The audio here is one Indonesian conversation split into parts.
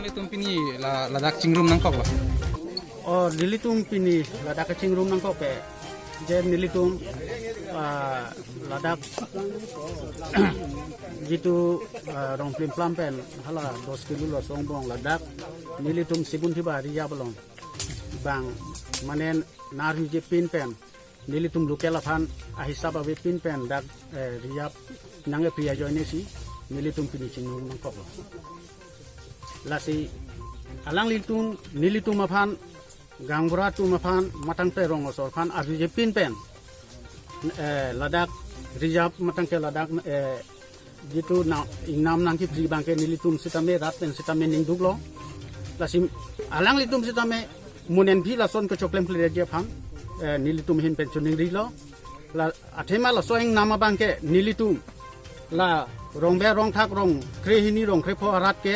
litum pini ladak cingrum nangkok lah. Oh nilitum pini ladak cingrum nangkok pe. Je nilitum ladak jitu rong plim plampen hala 2 kilo lo songbong ladak nilitum sibun tiba riya belong bang manen naru je pin pen nilitum lukela phan ahisab abe pin pen dak riya nange priya joine si nilitum pini cingrum nangkok lasi alang litum nilitum aphan gangbura tu maphan matang pe rong osor phan aru je pin pen ladak rijab matang ke ladak gitu na ingnam nang ki pri bangke nilitum sitame rat pen sitame ning duglo lasim alang litum sitame munen bi la son ko choklem phle je phang nilitum hin pen chuning rilo la athema la soing nama bangke nilitum la rong be rong thak rong kre hini rong kre pho rat ke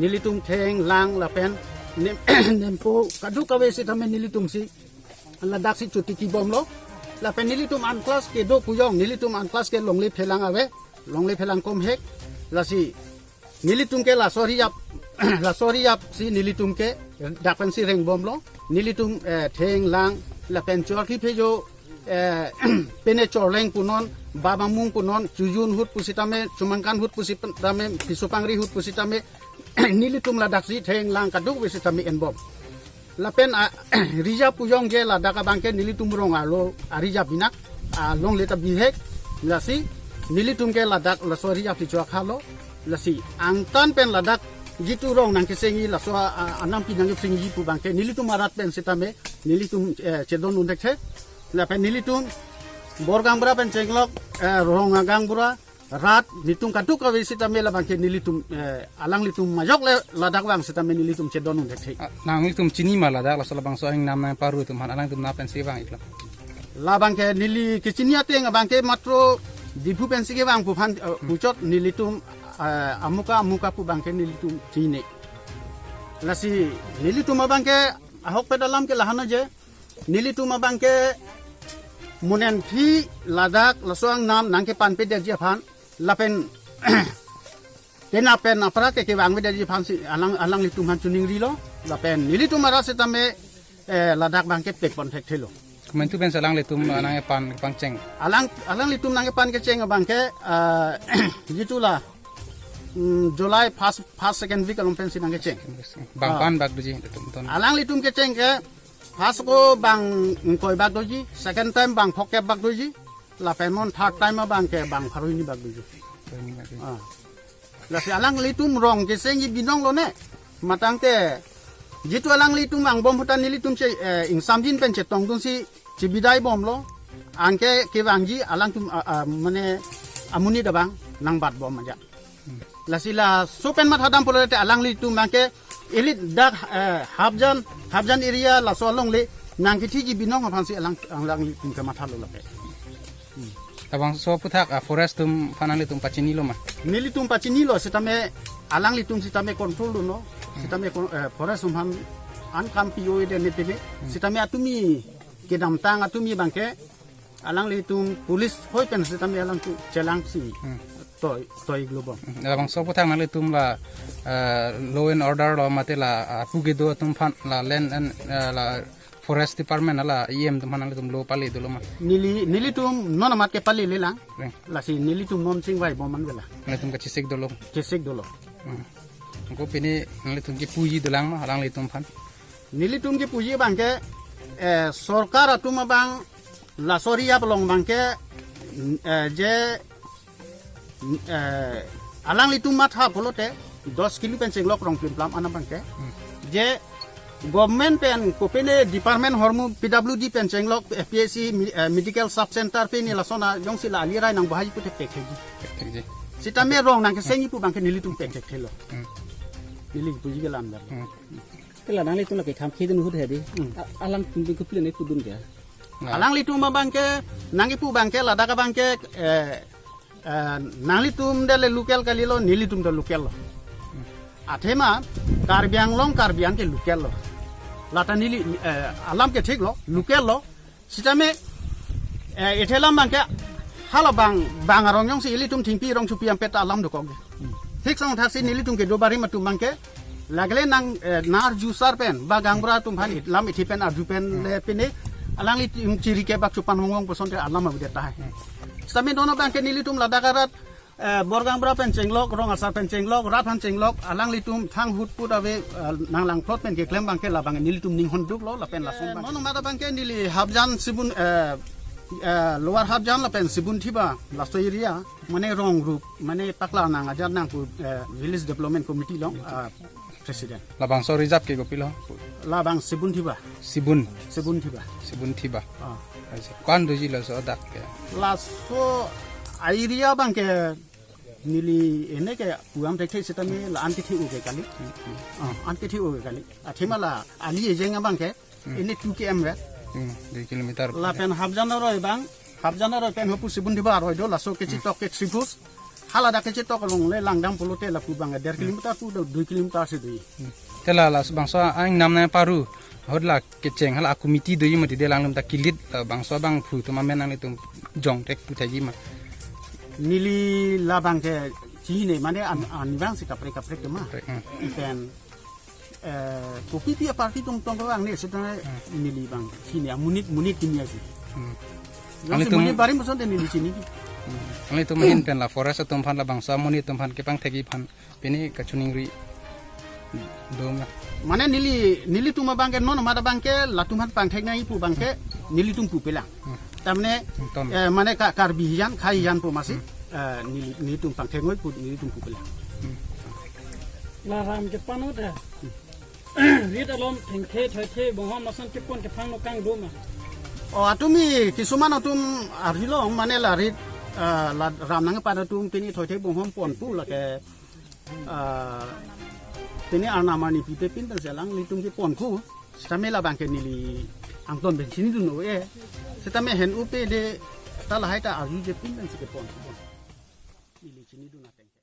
nilitum theng lang la pen nempo kadu kawe sitame nilitum si ladak si chuti ki bom lo la pen nilitum an class ke do puyong nilitum an class ke longli phelang awe longli phelang kom hek la si nilitum ke la sorry yap si nilitum ke dakpan si reng bom lo nilitum theng lang la pen chor ki phejo pene chorleng punon baba mung punon chujun hut pusitame chumangkan hut pusitame pisupangri hut pusitame nilitum la daksi theng lang kaduk wisitame en bom la pen rija puyong je la daka bangke nilitum rong alo arija binak long leta bihek la si nilitum ke ladak la so rija pichwa khalo la si angtan pen ladak jitu rong nang kesengi la so anam pinang pingi pu bangke nilitum arat pen sitame nilitum chedon undek the la pen nilitum borgangbra pen chenglok rong gangbra rat nitung kaduk ka sitame la bangke nilitum alang litum majok le ladak bang sitame nilitum chedon undek the Nang litum cini ma ladak la sala bang soing nam nang paru tum han alang tum na pen se bang ikla. la bangke nili kicinia te nga bangke matro dipu pen sige bang pu phan buchot nilitum amuka pu bangke nilitum cine la si nilitum bangke ahok pedalam ke lahana je nilitum bangke munen phi ladak la soang nam nangke pan pe de je phan lapen kena pen apra ke bang me de je phan si alang litum han chuning ri lo lapen nilitum ara setame ladak bangke pek pon thek thelo Kemen tu pen salang litum nang pan pang ceng. alang litum nang pan ke ceng bangke gitulah July first second week along pensi nang ke ceng Bang pan bag duji litum ton. alang litum ke ceng ke first ko bang koi bag doji second time bang phokke bag doji la penmon third time bang ke bang pharuini bag doji la si alang litum rong ke ceng binong lo ne matang te jitu alang litum ang bom hutan litum che ing samjin pen che tong dun si cibidai bom lo angke ke bangji alang tum mane amuni da bang nang bat bom aja la sila sopen mat hadam polete alang litum bangke elit dak habjan area la solong le nang ki ji binong phan si alang litum ke mat halo la pe Tabang so putak forest tum panang litum pacini lo ma. nilitum pacini lo sitame alang litum sitame control do no sitame forest umhan an kampio de netene sitame atumi kedam tang atumi bangke alang litum police hoi pen sitame alang tu chelang si toy global Tabang so putak nang litum la law and order lo mate la puge do tum pan la land and la forest department la em tum panang litum lo pali do lo ma. nilitum non amat ke pali lelang la si nilitum non sing vai boman bela Litum ka cisik do lo. kesek dolo Ko pini nang litum ki puji dolang ma alang litum pan. nilitum ki puji bangke sorkar atuma bang la soria belong bangke je alang litum matha bolote 10 kilo pen senglok rong plam ana bangke je government pen ko pene department hormu PWD pen senglok FPSC medical sub center pe ni la sona jong sila alirai nang bahai pu te Ji. sitame rong nang ke sengi pu bangke nilitum pen thelo nili puji ke lam dar Kala nang litum la ke kham khidun hut hedi alang tum bi kupli ne kudun ga alang litum bangke nangi pu bangke ladaka bangke nang litum dele lukel kalilo nilitum do lukel lo athema karbiang ke lukel lo lata nili alam ke thik lo lukel lo sitame ethelam bangke hala bang arong yong si ilitum thingpi rong chupi am peta alam do ko thik sang thak si nilitum ke do bari matum bangke lagle nang nar jusar pen ba gangbra tum phan lam ithi pen arju pen le pene alang li ciri ke bak chupan hongong person te alam ma ta sami dono bang ke nili tum ladakarat borgang bra pen chenglok rong asar pen chenglok rat han chenglok alang li tum thang hut put ave nang lang plot pen ke klem bang ke la bang nili tum ning hon duk lo la pen la song bang no ma bang ke nili habjan sibun lower habjan la pen sibun thiba la soiria mane rong group mane pakla nang ajar nang ku village development committee long president la bangso reserve ke gopilo la bang sibun thiba sibun thiba kwan doji la so dak ke la so area bang ke nili ene ke puam tekhe sitami la anti thi u ke kali anti thi u ke kali athima la ali ejenga bang ke ene 2 km re 2 kilometer la pen habjana roi bang habjana roi pen hopu sibun diba roi do la so ke chi tok ke tribus hala da ke chi tok long le langdam polote la pu bang 1.5 kilometer pu 2 kilometer se dui tela la bangso ang nam na paru hodla ke cheng hala committee doi ma de lang ta kilit bangso bang phu to ma men ang tum jong tek pu thagi ma nili la bang ke chi ne mane an bang se kapre ke ma pen kopi pia parti tum tong bang ne se nili bang sini munit kimia si ali tum ni bari muson de nili sini ali tum hin pen la forest tum phan la bangsa munit tum phan ke pang thagi phan peni ka chuning ri dom mane nili tum bang ke non ma da bang ke la tum han pang thek nai pu bang ke nili tum pu pela tamne mane ka karbihian khaian pu masi nili tum pang thek ngoi pu nili tum pu pela la ram ke panut ha rit alom thengthe thoithe bohom masan ke pon ke phang no kang doma atumi kisuman atum arilo mane la rit la ram nang pa tum pini thoithe bohom pon pu la ke pini arnamani pite pin tan selang litum ke pon ku samela bang ke nili angton ben sini dun oe setame hen upe de tala haita arju je pin tan se ke pon nili sini dun ateng